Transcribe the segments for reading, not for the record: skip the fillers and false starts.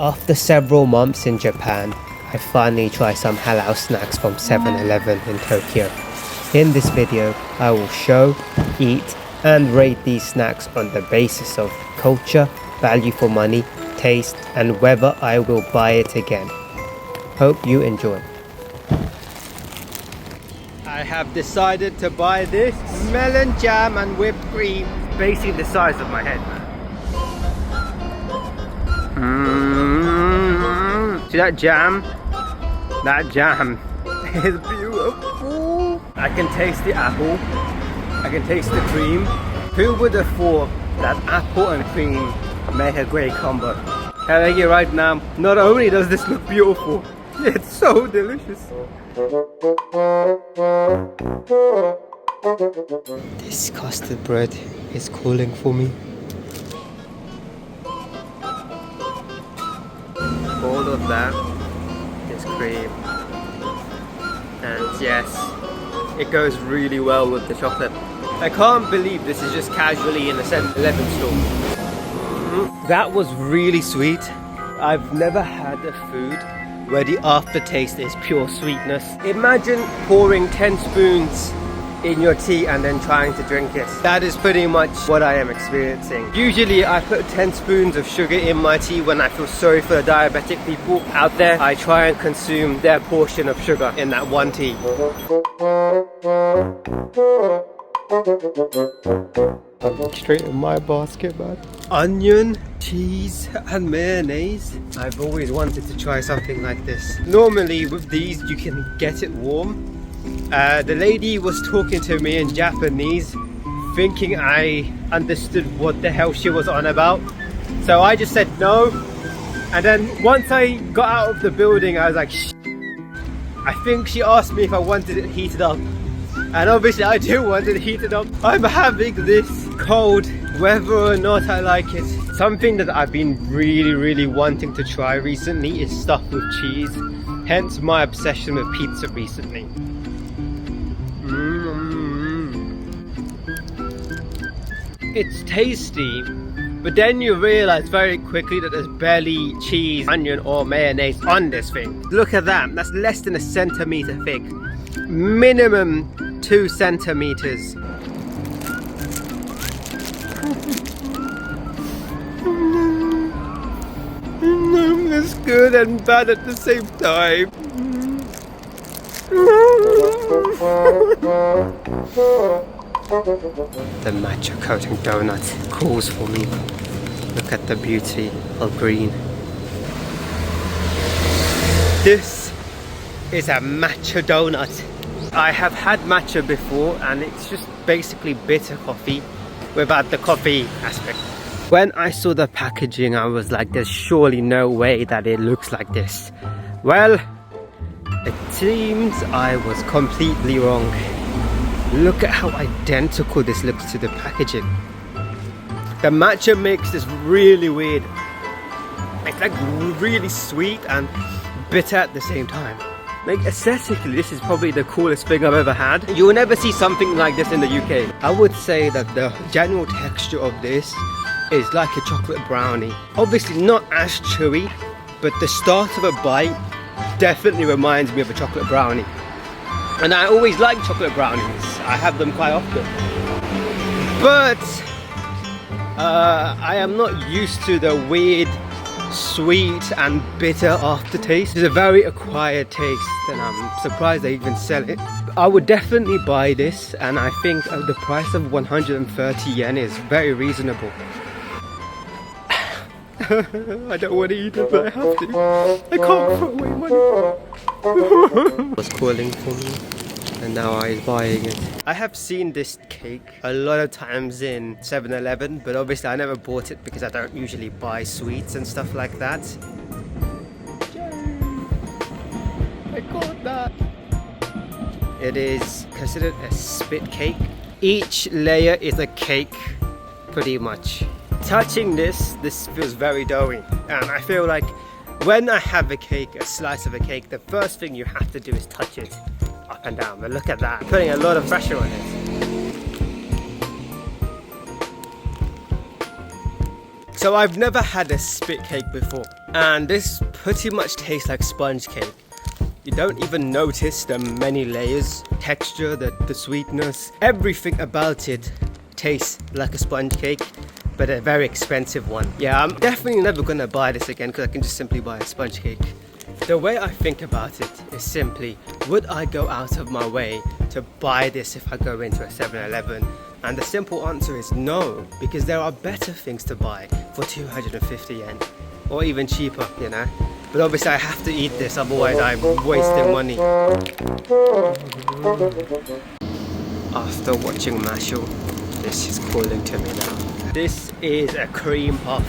After several months in Japan, I finally tried some halal snacks from 7-Eleven in Tokyo. In this video, I will show, eat and rate these snacks on the basis of culture, value for money, taste and whether I will buy it again. Hope you enjoy. I have decided to buy this melon jam and whipped cream. It's basically the size of my head, man. See that jam? That jam is beautiful. I can taste the apple. I can taste the cream. Who would have thought that apple and cream make a great combo? Telling you right now, not only does this look beautiful, it's so delicious. This custard bread is calling for me. All of that is cream, and yes, it goes really well with the chocolate. I can't believe this is just casually in a 7-Eleven store. That was really sweet. I've never had a food where the aftertaste is pure sweetness. Imagine pouring 10 spoons in your tea and then trying to drink it. That is pretty much what I am experiencing. Usually I put 10 spoons of sugar in my tea when I feel sorry for the diabetic people out there. I try and consume their portion of sugar in that one tea. Straight in my basket, man. Onion, cheese and mayonnaise. I've always wanted to try something like this. Normally with these you can get it warm. The lady was talking to me in Japanese, thinking I understood what the hell she was on about. So I just said no. And then once I got out of the building, I was like, shh. I think she asked me if I wanted it heated up. And obviously I do want it heated up. I'm having this cold, whether or not I like it. Something that I've been really wanting to try recently is stuff with cheese. Hence my obsession with pizza recently. It's tasty, but then you realize very quickly that there's barely cheese, onion or mayonnaise on this thing. Look at that, that's less than a centimeter thick. Minimum 2 centimeters. It's good and bad at the same time. The matcha coating donut calls for me. Look at the beauty of green. This is a matcha donut. I have had matcha before and it's just basically bitter coffee without the coffee aspect. When I saw the packaging I was like, there's surely no way that it looks like this. Well, it seems I was completely wrong. Look at how identical this looks to the packaging. The matcha mix is really weird. It's like really sweet and bitter at the same time. Like aesthetically, this is probably the coolest thing I've ever had. You will never see something like this in the UK. I would say that the general texture of this is like a chocolate brownie. Obviously not as chewy, but the start of a bite definitely reminds me of a chocolate brownie. And I always like chocolate brownies. I have them quite often. But I am not used to the weird, sweet and bitter aftertaste. It's a very acquired taste and I'm surprised they even sell it. I would definitely buy this and I think the price of 130 yen is very reasonable. I don't want to eat it, but I have to. I can't throw away money. Was calling for me, and now I'm buying it. I have seen this cake a lot of times in 7-Eleven, but obviously I never bought it because I don't usually buy sweets and stuff like that. I got that. It is considered a spit cake. Each layer is a cake, pretty much. Touching this feels very doughy, and I feel like when I have a cake, a slice of a cake, the first thing you have to do is touch it up and down. But look at that, putting a lot of pressure on it. So I've never had a spit cake before, and this pretty much tastes like sponge cake. You don't even notice the many layers, texture, the sweetness, everything about it tastes like a sponge cake, but a very expensive one. Yeah, I'm definitely never gonna buy this again because I can just simply buy a sponge cake. The way I think about it is simply, would I go out of my way to buy this if I go into a 7-Eleven? And the simple answer is no, because there are better things to buy for 250 yen, or even cheaper, you know. But obviously I have to eat this, otherwise I'm wasting money. After watching Matcha, this is calling to me now. This is a cream puff,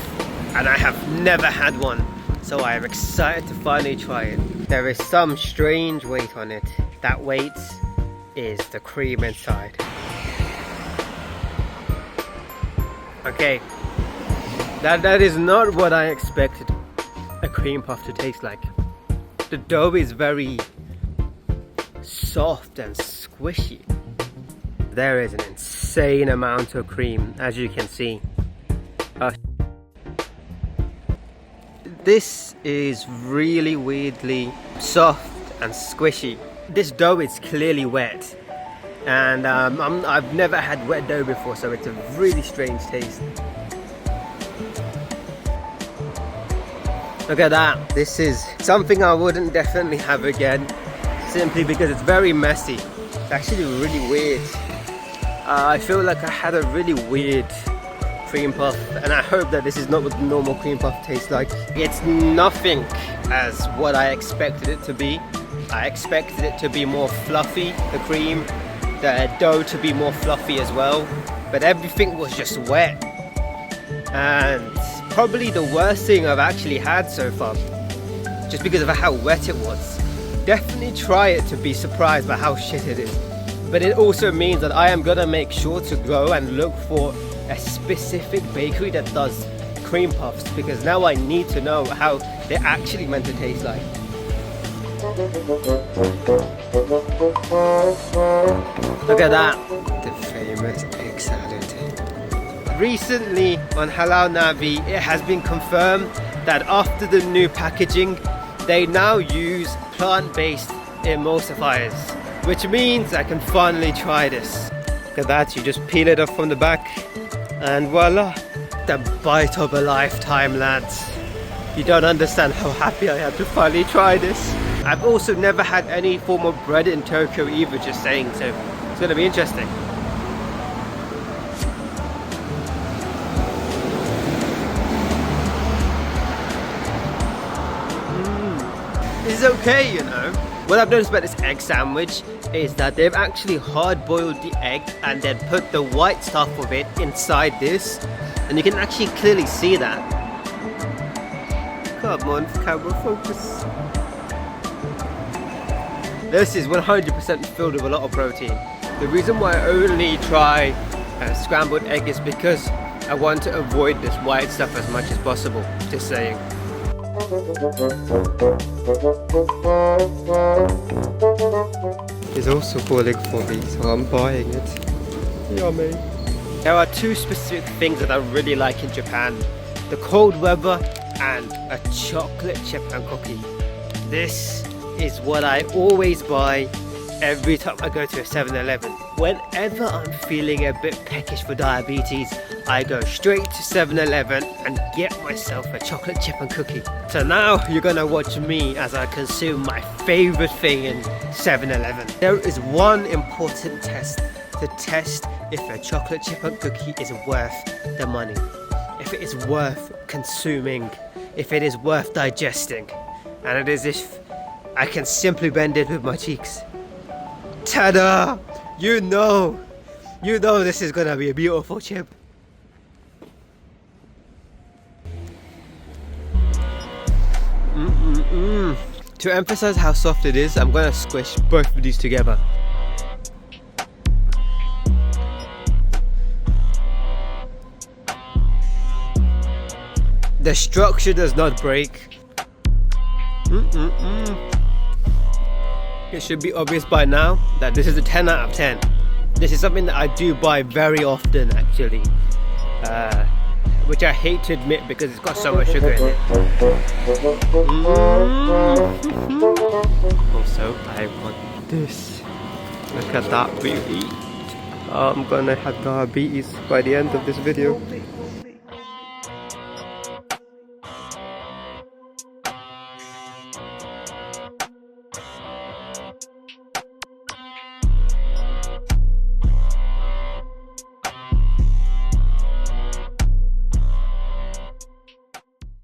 and I have never had one, so I am excited to finally try it. There is some strange weight on it. That weight is the cream inside. Okay, that is not what I expected a cream puff to taste like. The dough is very soft and squishy. There is an insane amount of cream, as you can see. This is really weirdly soft and squishy. This dough is clearly wet, and I've never had wet dough before, so it's a really strange taste. Look at that. This is something I wouldn't definitely have again, simply because it's very messy. It's actually really weird. I feel like I had a really weird cream puff, and I hope that this is not what the normal cream puff tastes like. It's nothing as what I expected it to be. I expected it to be more fluffy, the cream, the dough to be more fluffy as well, but everything was just wet, and probably the worst thing I've actually had so far, just because of how wet it was. Definitely try it to be surprised by how shit it is, but it also means that I am gonna make sure to go and look for a specific bakery that does cream puffs, because now I need to know how they're actually meant to taste like. Look at that, the famous egg salad. Recently on Halal Navi, it has been confirmed that after the new packaging, they now use plant-based emulsifiers, which means I can finally try this. Look at that, you just peel it off from the back, and voila, the bite of a lifetime, lads. You don't understand how happy I am to finally try this. I've also never had any form of bread in Tokyo either, just saying, so it's going to be interesting. It's okay, you know. What I've noticed about this egg sandwich is that they've actually hard boiled the egg and then put the white stuff of it inside this, and you can actually clearly see that. Come on, camera focus. This is 100% filled with a lot of protein. The reason why I only try scrambled egg is because I want to avoid this white stuff as much as possible, just saying. He's also calling for me, so I'm buying it. Yummy. There are two specific things that I really like in Japan: the cold weather and a chocolate chip and cookie. This is what I always buy every time I go to a 7-Eleven. Whenever I'm feeling a bit peckish for diabetes, I go straight to 7-Eleven and get myself a chocolate chip and cookie. So now you're gonna watch me as I consume my favorite thing in 7-Eleven. There is one important test to test if a chocolate chip and cookie is worth the money, if it is worth consuming, if it is worth digesting, and it is if I can simply bend it with my cheeks. Ta-da! You know this is gonna be a beautiful chip. To emphasize how soft it is, I'm gonna squish both of these together. The structure does not break. It should be obvious by now that this is a 10 out of 10. This is something that I do buy very often, actually. which I hate to admit because it's got so much sugar in it. Also, I want this. Look at that beauty. I'm gonna have diabetes by the end of this video.